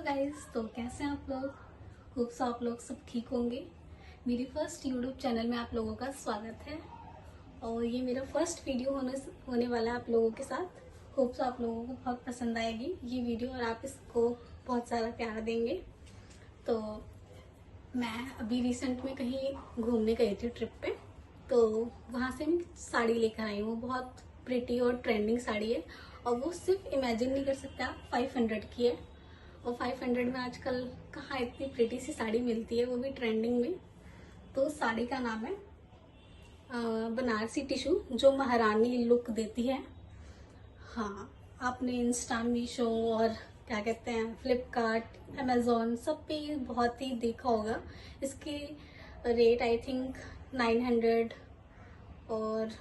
Guys, तो कैसे हैं आप लोग। होप सो आप लोग सब ठीक होंगे। मेरी फर्स्ट यूट्यूब चैनल में आप लोगों का स्वागत है और ये मेरा फर्स्ट वीडियो होने वाला है आप लोगों के साथ। होप सो आप लोगों को बहुत पसंद आएगी ये वीडियो और आप इसको बहुत सारा प्यार देंगे। तो मैं अभी रिसेंट में कहीं घूमने गई थी ट्रिप पे, तो वहाँ से मैं साड़ी लेकर आई हूँ। बहुत प्रिटी और ट्रेंडिंग साड़ी है और वो सिर्फ इमेजिन नहीं कर सकते आप, 500 की है। और 500 में आजकल कहाँ इतनी प्रिटी सी साड़ी मिलती है, वो भी ट्रेंडिंग में। तो साड़ी का नाम है बनारसी टिशू, जो महारानी लुक देती है। हाँ, आपने इंस्टा, मीशो और क्या कहते हैं फ्लिपकार्ट, अमेज़ॉन सब पे बहुत ही देखा होगा। इसके रेट आई थिंक 900 और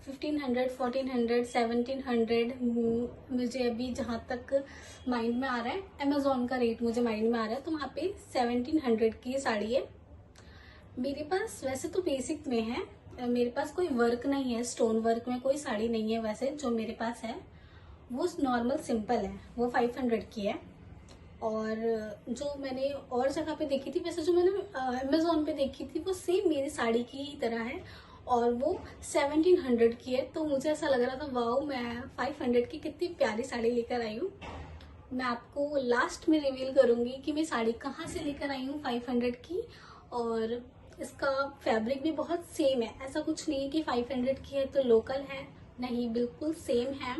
1500, 1400, 1700 मुझे अभी जहाँ तक माइंड में आ रहा है। अमेज़ॉन का रेट मुझे माइंड में आ रहा है, तो वहाँ पे 1700 की साड़ी है। मेरे पास वैसे तो बेसिक में है, मेरे पास कोई वर्क नहीं है, स्टोन वर्क में कोई साड़ी नहीं है। वैसे जो मेरे पास है वो नॉर्मल सिंपल है, वो 500 की है। और जो मैंने और जगह पे देखी थी, वैसे जो मैंने अमेज़ॉन पे देखी थी वो सेम मेरी साड़ी की ही तरह है और वो 1700 की है। तो मुझे ऐसा लग रहा था वाओ, मैं 500 की कितनी प्यारी साड़ी लेकर आई हूँ। मैं आपको लास्ट में रिवील करूंगी कि मैं साड़ी कहाँ से लेकर आई हूँ 500 की। और इसका फैब्रिक भी बहुत सेम है, ऐसा कुछ नहीं है कि 500 की है तो लोकल है, नहीं, बिल्कुल सेम है।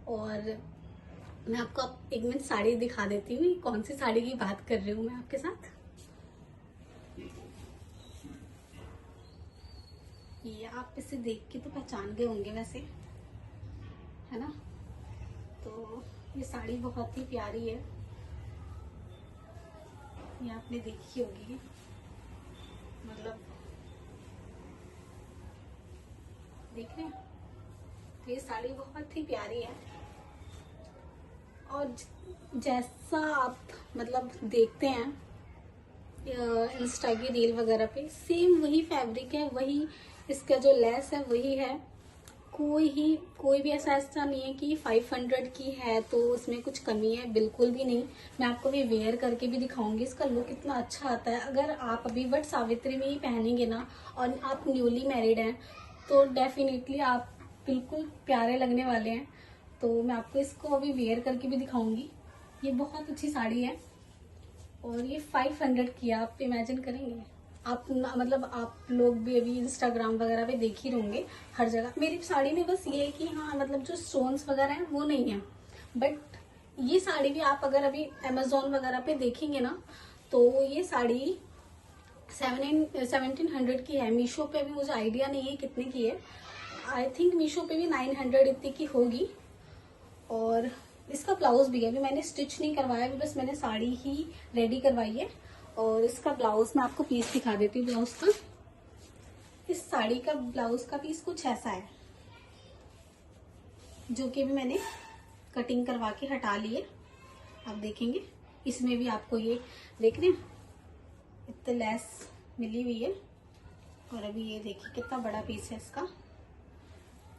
और मैं आपको एक मिनट साड़ी दिखा देती हूँ, कौन सी साड़ी की बात कर रही हूँ मैं आपके साथ। ये आप इसे देख के तो पहचान गए होंगे वैसे, है ना। तो ये साड़ी बहुत ही प्यारी है, ये आपने देखी होगी, मतलब देख रहे हैं। तो ये साड़ी बहुत ही प्यारी है और जैसा आप मतलब देखते हैं इंस्टा की रील वगैरह पे, सेम वही फैब्रिक है, वही इसका जो लेस है वही है। कोई भी ऐसा नहीं है कि 500 की है तो उसमें कुछ कमी है, बिल्कुल भी नहीं। मैं आपको भी वेयर करके भी दिखाऊंगी, इसका लुक इतना अच्छा आता है। अगर आप अभी वट सावित्री में ही पहनेंगे ना और आप न्यूली मैरिड हैं तो डेफिनेटली आप बिल्कुल प्यारे लगने वाले हैं। तो मैं आपको इसको अभी वेयर करके भी दिखाऊंगी। ये बहुत अच्छी साड़ी है और ये 500 की है। आप इमेजिन करेंगे, आप मतलब आप लोग भी अभी इंस्टाग्राम वगैरह पे देख ही होंगे हर जगह। मेरी साड़ी में बस ये है कि हाँ, मतलब जो स्टोन्स वगैरह हैं वो नहीं है, बट ये साड़ी भी आप अगर अभी अमेज़ॉन वगैरह पे देखेंगे ना तो ये साड़ी 1700 की है। मीशो पे भी मुझे आइडिया नहीं है कितने की है, आई थिंक मीशो पे भी 900 इतनी की होगी। और इसका ब्लाउज भी है, अभी मैंने स्टिच नहीं करवाया, अभी बस मैंने साड़ी ही रेडी करवाई है। और इसका ब्लाउज मैं आपको पीस दिखा देती हूँ ब्लाउज का। इस साड़ी का ब्लाउज का पीस कुछ ऐसा है, जो कि अभी मैंने कटिंग करवा के हटा ली है। आप देखेंगे इसमें भी आपको ये देख रहे हैं इतने लेस मिली हुई है। और अभी ये देखिए कितना बड़ा पीस है इसका।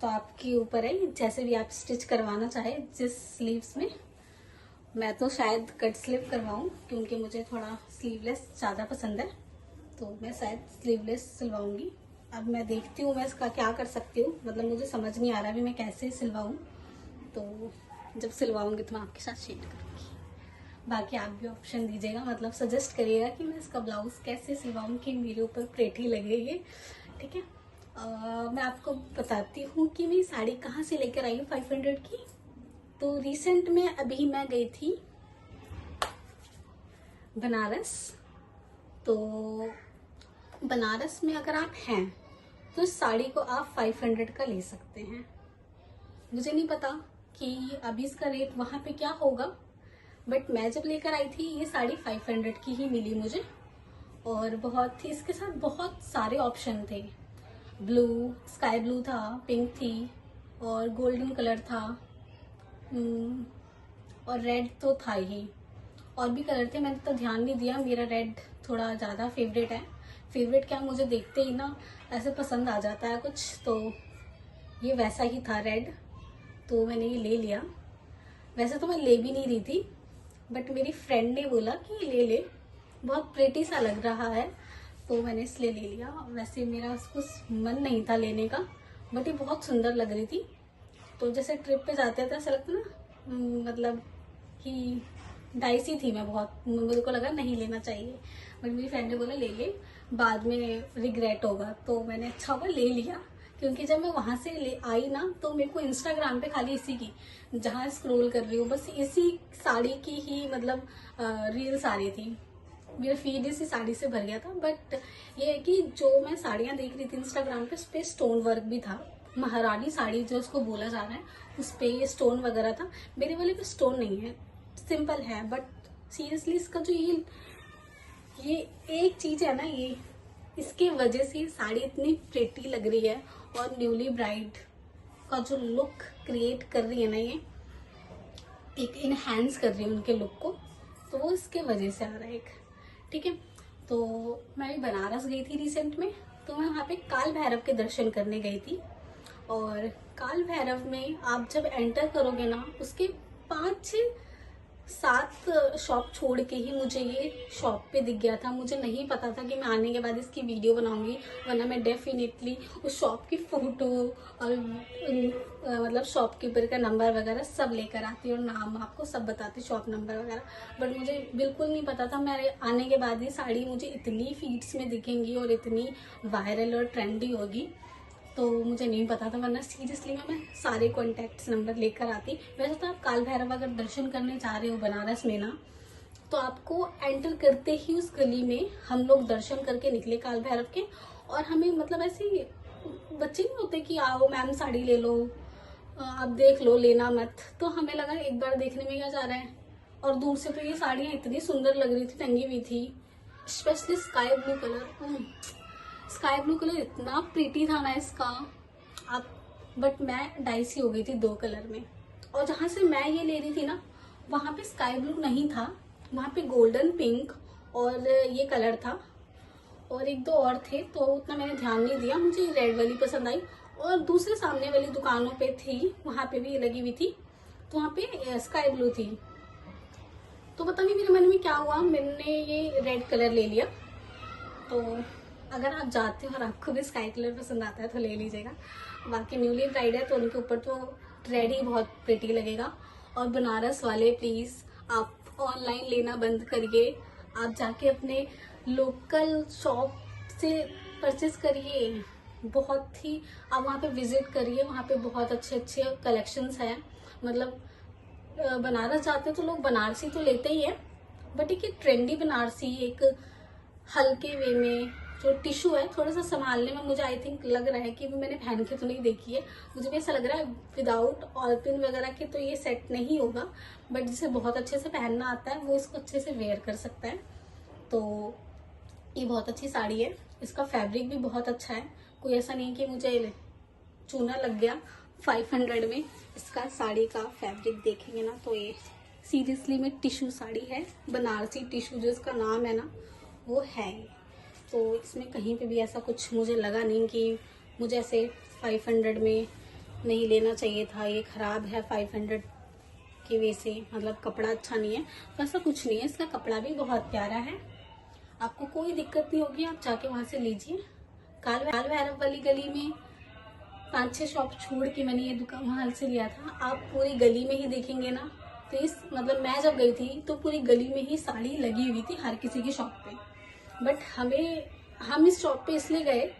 तो आपके ऊपर है, जैसे भी आप स्टिच करवाना चाहे जिस स्लीव्स में। मैं तो शायद कट स्लीव करवाऊं क्योंकि मुझे थोड़ा स्लीवलेस ज़्यादा पसंद है, तो मैं शायद स्लीवलेस सिलवाऊंगी। अब मैं देखती हूँ मैं इसका क्या कर सकती हूँ, मतलब मुझे समझ नहीं आ रहा अभी मैं कैसे सिलवाऊँ। तो जब सिलवाऊंगी तो मैं आपके साथ शेयर करूँगी। बाकी आप भी ऑप्शन दीजिएगा, मतलब सजेस्ट करिएगा कि मैं इसका ब्लाउज कैसे सिलवाऊँ कि मेरे ऊपर प्रेटी लगे ये, ठीक है। मैं आपको बताती हूँ कि मैं साड़ी कहाँ से लेकर आई हूँ 500 की। तो रिसेंट में अभी मैं गई थी बनारस। तो बनारस में अगर आप हैं तो इस साड़ी को आप 500 का ले सकते हैं। मुझे नहीं पता कि अभी इसका रेट वहाँ पे क्या होगा, बट मैं जब लेकर आई थी ये साड़ी 500 की ही मिली मुझे। और बहुत ही इसके साथ बहुत सारे ऑप्शन थे, ब्लू, स्काई ब्लू था, पिंक थी और गोल्डन कलर था, और रेड तो था ही, और भी कलर थे, मैंने तो ध्यान नहीं दिया। मेरा रेड थोड़ा ज़्यादा फेवरेट है। फेवरेट क्या, मुझे देखते ही ना ऐसे पसंद आ जाता है कुछ, तो ये वैसा ही था रेड, तो मैंने ये ले लिया। वैसे तो मैं ले भी नहीं रही थी, बट मेरी फ्रेंड ने बोला कि ले ले, बहुत प्रिटी सा लग रहा है, तो मैंने इसलिए ले लिया। वैसे मेरा कुछ मन नहीं था लेने का, बट ये बहुत सुंदर लग रही थी। तो जैसे ट्रिप पे जाते थे ऐसा लगता ना, मतलब कि डाइसी थी मैं बहुत, मुझे को लगा नहीं लेना चाहिए, बट मेरी फ्रेंड ने बोला ले ले, बाद में रिग्रेट होगा। तो मैंने अच्छा हुआ ले लिया, क्योंकि जब मैं वहां से ले आई ना तो मेरे को इंस्टाग्राम पे खाली इसी की, जहाँ स्क्रॉल कर रही हूँ बस इसी साड़ी की ही मतलब रील्स आ रही थी। मेरा फीड इसी साड़ी से भर गया था। बट ये है कि जो मैं साड़ियाँ देख रही थी इंस्टाग्राम पे, उस पर स्टोन वर्क भी था। महारानी साड़ी जो उसको बोला जा रहा है, उस पर ये स्टोन वगैरह था। मेरे वाले पे स्टोन नहीं है, सिंपल है। बट सीरियसली इसका जो ये एक चीज है ना, ये इसके वजह से साड़ी इतनी प्रेटी लग रही है, और न्यूली ब्राइड का जो लुक क्रिएट कर रही है ना, ये एक इनहेंस कर रही है उनके लुक को, तो वो इसके वजह से आ रहा है एक। ठीक है, तो मैं भी बनारस गई थी रिसेंट में, तो मैं वहाँ पे काल भैरव के दर्शन करने गई थी। और काल भैरव में आप जब एंटर करोगे ना, उसके 5-7 शॉप छोड़ के ही मुझे ये शॉप पे दिख गया था। मुझे नहीं पता था कि मैं आने के बाद इसकी वीडियो बनाऊंगी, वरना मैं डेफिनेटली उस शॉप की फोटो और मतलब शॉपकीपर का नंबर वगैरह सब लेकर आती और नाम आपको सब बताती, शॉप नंबर वगैरह। बट मुझे बिल्कुल नहीं पता था, मेरे आने के बाद ही साड़ी मुझे इतनी फीड्स में दिखेंगी और इतनी वायरल और ट्रेंडी होगी, तो मुझे नहीं पता था। वरना सीरियसली मैं सारे कॉन्टैक्ट्स नंबर लेकर आती। वैसे तो आप काल भैरव अगर दर्शन करने जा रहे हो बनारस में ना, तो आपको एंटर करते ही उस गली में हम लोग दर्शन करके निकले काल भैरव के। और हमें मतलब ऐसे बच्चे नहीं होते कि आओ मैम साड़ी ले लो, आप देख लो, लेना मत। तो हमें लगा एक बार देखने में क्या जा रहा है। और दूर से तो ये साड़ियाँ इतनी सुंदर लग रही थी, टंगी हुई थी, specially sky blue colour. Sky blue colour इतना प्रीटी था ना इसका, आप बट मैं डाइसी हो गई थी 2 कलर में। और जहाँ से मैं ये ले रही थी ना, वहाँ पे स्काई ब्लू नहीं था, वहाँ पे गोल्डन पिंक और ये कलर था, और 1-2 और थे, तो उतना मैंने ध्यान नहीं दिया। मुझे रेड वाली पसंद आई, और दूसरे सामने वाली दुकानों पे थी, वहाँ पे भी ये लगी हुई थी, तो वहाँ पे स्काई ब्लू थी। तो पता नहीं मेरे मन में क्या हुआ, मैंने ये रेड कलर ले लिया। तो अगर आप जाते हो और आपको भी स्काई कलर पसंद आता है तो ले लीजिएगा। बाकी न्यूली ब्राइड है तो उनके ऊपर तो रेड ही बहुत प्रिटी लगेगा। और बनारस वाले प्लीज़ आप ऑनलाइन लेना बंद करिए, आप जाके अपने लोकल शॉप से परचेस करिए। बहुत ही आप वहाँ पे विजिट करिए, वहाँ पे बहुत अच्छे अच्छे कलेक्शंस हैं। मतलब बनारस जाते हैं तो लोग बनारसी तो लेते ही है, बट एक ट्रेंडी बनारसी, एक हल्के वे में, जो टिश्यू है थोड़ा सा संभालने में मुझे आई थिंक लग रहा है कि मैंने पहन के तो नहीं देखी है, मुझे भी ऐसा लग रहा है विदाउट ऑलपिन वगैरह के तो ये सेट नहीं होगा। बट जिसे बहुत अच्छे से पहनना आता है वो इसको अच्छे से वेयर कर सकता है। तो ये बहुत अच्छी साड़ी है, इसका फैब्रिक भी बहुत अच्छा है, कोई ऐसा नहीं कि मुझे चूना लग गया। 500 में इसका साड़ी का फैब्रिक देखेंगे ना, तो ये सीरियसली में टिश्यू साड़ी है, बनारसी टिश्यू जो इसका नाम है ना वो है। तो इसमें कहीं पे भी ऐसा कुछ मुझे लगा नहीं कि मुझे ऐसे 500 में नहीं लेना चाहिए था, ये ख़राब है 500 की वजह से, मतलब कपड़ा अच्छा नहीं है। तो ऐसा कुछ नहीं है, इसका कपड़ा भी बहुत प्यारा है, आपको कोई दिक्कत नहीं होगी, आप जाके वहाँ से लीजिए। काल भैरव वाली गली में 5-6 शॉप छोड़ के मैंने ये दुकान वहाँ से लिया था। आप पूरी गली में ही देखेंगे ना, तो इस मतलब मैं जब गई थी तो पूरी गली में ही साड़ी लगी हुई थी हर किसी की शॉप पे। बट हम इस शॉप पे इसलिए गए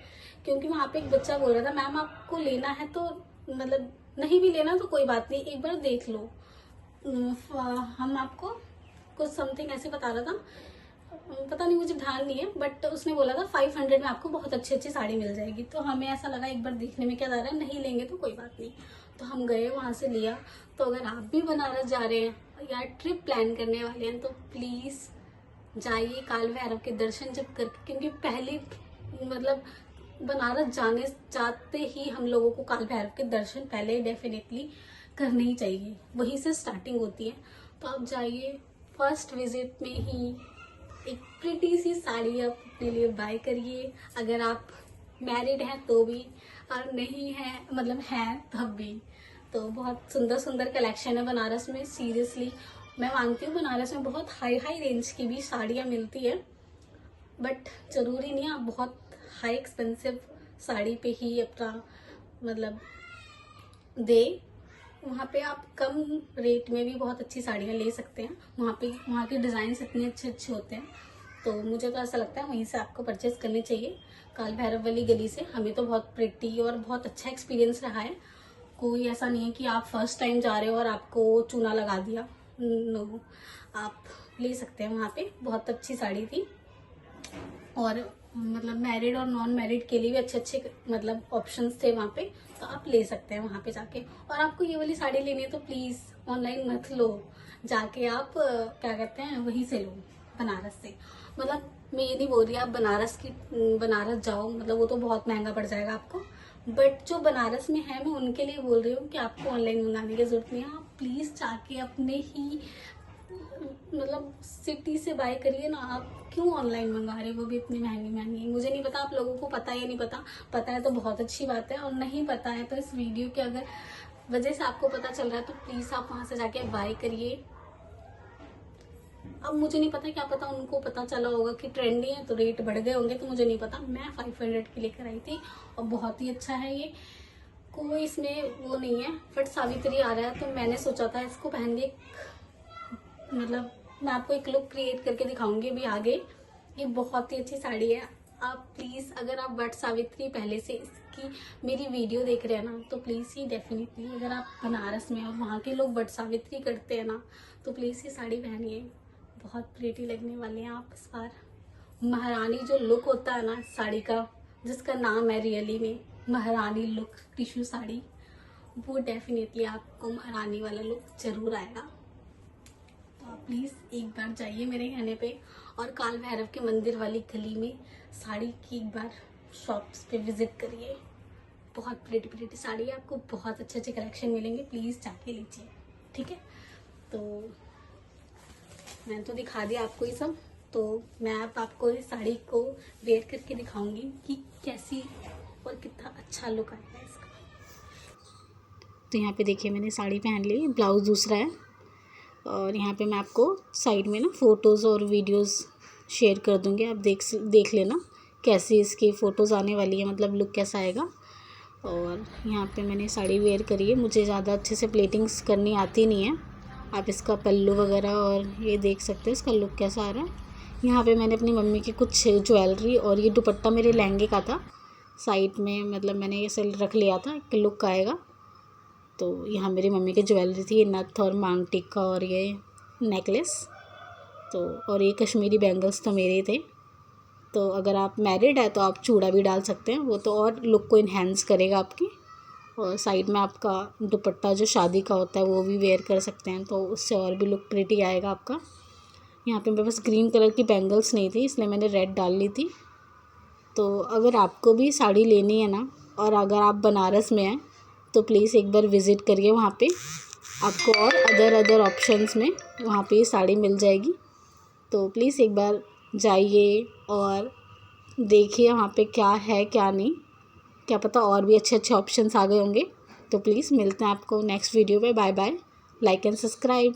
क्योंकि वहाँ पे एक बच्चा बोल रहा था मैम आपको लेना है तो मतलब नहीं भी लेना तो कोई बात नहीं, एक बार देख लो। हम आपको कुछ समथिंग ऐसे बता रहा था, पता नहीं मुझे ध्यान नहीं है, बट उसने बोला था 500 में आपको बहुत अच्छी अच्छी साड़ी मिल जाएगी। तो हमें ऐसा लगा एक बार देखने में क्या जा रहा है, नहीं लेंगे तो कोई बात नहीं, तो हम गए वहाँ से लिया। तो अगर आप भी बनारस जा रहे हैं या ट्रिप प्लान करने वाले हैं तो प्लीज़ जाइए काल भैरव के दर्शन जब करके, क्योंकि पहले मतलब बनारस जाते ही हम लोगों को काल भैरव के दर्शन पहले डेफिनेटली करने ही चाहिए, वहीं से स्टार्टिंग होती है। तो आप जाइए, फर्स्ट विजिट में ही एक प्रिटी सी साड़ी आप अपने लिए बाय करिए। अगर आप मैरिड हैं तो भी, और नहीं है मतलब हैं तब भी। तो बहुत सुंदर सुंदर कलेक्शन है बनारस में सीरियसली। मैं मानती हूँ बनारस में बहुत हाई हाई रेंज की भी साड़ियाँ मिलती है, बट ज़रूरी नहीं है आप बहुत हाई एक्सपेंसिव साड़ी पे ही अपना मतलब दे। वहाँ पे आप कम रेट में भी बहुत अच्छी साड़ियाँ ले सकते हैं। वहाँ के डिज़ाइंस इतने अच्छे अच्छे होते हैं, तो मुझे तो ऐसा लगता है वहीं से आपको परचेज़ करनी चाहिए, काल भैरव वाली गली से। हमें तो बहुत प्रिटी और बहुत अच्छा एक्सपीरियंस रहा है। कोई ऐसा नहीं है कि आप फर्स्ट टाइम जा रहे हो और आपको चूना लगा दिया। नो, आप ले सकते हैं। वहाँ पे बहुत अच्छी साड़ी थी, और मतलब मैरिड और नॉन मैरिड के लिए भी अच्छे अच्छे मतलब ऑप्शंस थे वहाँ पे, तो आप ले सकते हैं वहाँ पे जाके। और आपको ये वाली साड़ी लेनी है तो प्लीज़ ऑनलाइन मत लो, जाके आप क्या कहते हैं वहीं से लो, बनारस से। मतलब मैं ये नहीं बोल रही आप बनारस जाओ, मतलब वो तो बहुत महंगा पड़ जाएगा आपको, बट जो बनारस में है मैं उनके लिए बोल रही हूँ कि आपको ऑनलाइन मंगाने की जरूरत नहीं है। आप प्लीज़ जाके अपने ही मतलब सिटी से बाय करिए ना। आप क्यों ऑनलाइन मंगा रहे हो, वो भी इतनी महंगी महंगी। मुझे नहीं पता आप लोगों को पता है या नहीं पता, पता है तो बहुत अच्छी बात है, और नहीं पता है तो इस वीडियो के अगर वजह से आपको पता चल रहा है तो प्लीज़ आप वहाँ से जाके बाय करिए। अब मुझे नहीं पता, क्या पता उनको पता चला होगा कि ट्रेंडी है तो रेट बढ़ गए होंगे, तो मुझे नहीं पता। मैं 500 की लेकर आई थी और बहुत ही अच्छा है ये, कोई इसमें वो नहीं है। बट सावित्री आ रहा है तो मैंने सोचा था इसको पहन के मतलब मैं आपको एक लुक क्रिएट करके दिखाऊंगी अभी आगे। ये बहुत ही अच्छी साड़ी है। आप प्लीज़ अगर आप वट सावित्री पहले से इसकी मेरी वीडियो देख रहे हैं ना, तो प्लीज़ ही डेफिनेटली अगर आप बनारस में और वहाँ के लोग वट सावित्री करते हैं ना, तो प्लीज़ ये साड़ी पहनिए। बहुत प्रीटी लगने वाले हैं आप इस बार। महारानी जो लुक होता है ना इस साड़ी का, जिसका नाम है रियली में महारानी लुक टिश्यू साड़ी, वो डेफिनेटली आपको महारानी वाला लुक जरूर आएगा। तो आप प्लीज़ एक बार जाइए मेरे कहने पे, और काल भैरव के मंदिर वाली गली में साड़ी की एक बार शॉप्स पे विजिट करिए। बहुत प्रीटी प्रीटी साड़ी है, आपको बहुत अच्छे अच्छे कलेक्शन मिलेंगे, प्लीज़ जाके लीजिए, ठीक है। तो मैंने तो दिखा दिया आपको ये सब, तो मैं अब आपको इस साड़ी को वेयर करके दिखाऊंगी कि कैसी और कितना अच्छा लुक आएगा इसका। तो यहाँ पे देखिए मैंने साड़ी पहन ली, ब्लाउज दूसरा है, और यहाँ पे मैं आपको साइड में ना फ़ोटोज़ और वीडियोस शेयर कर दूँगी, आप देख लेना कैसी इसकी फ़ोटोज़ आने वाली है, मतलब लुक कैसा आएगा। और यहाँ पे मैंने साड़ी वेयर करी है, मुझे ज़्यादा अच्छे से प्लेटिंग्स करनी आती नहीं है। आप इसका पल्लू वगैरह और ये देख सकते हैं इसका लुक कैसा आ रहा है। यहाँ पे मैंने अपनी मम्मी की कुछ ज्वेलरी और ये दुपट्टा मेरे लहंगे का था, साइड में मतलब मैंने ऐसे रख लिया था कि लुक आएगा। तो यहाँ मेरी मम्मी की ज्वेलरी थी, नथ और मांग टिक्का और ये नेकलेस, तो और ये कश्मीरी बैंगल्स तो मेरे थे। तो अगर आप मैरिड है तो आप चूड़ा भी डाल सकते हैं, वो तो और लुक को इन्हेंस करेगा आपकी। और साइड में आपका दुपट्टा जो शादी का होता है वो भी वेयर कर सकते हैं, तो उससे और भी लुक प्रिटी आएगा आपका। यहाँ पे मेरे पास ग्रीन कलर की बैंगल्स नहीं थी, इसलिए मैंने रेड डाल ली थी। तो अगर आपको भी साड़ी लेनी है ना, और अगर आप बनारस में हैं तो प्लीज़ एक बार विज़िट करिए वहाँ पे, आपको और अदर ऑप्शंस में वहाँ पे साड़ी मिल जाएगी। तो प्लीज़ एक बार जाइए और देखिए वहाँ पे क्या है क्या नहीं, क्या पता और भी अच्छे अच्छे ऑप्शंस आ गए होंगे। तो प्लीज़ मिलते हैं आपको नेक्स्ट वीडियो पे। Bye bye, like and subscribe.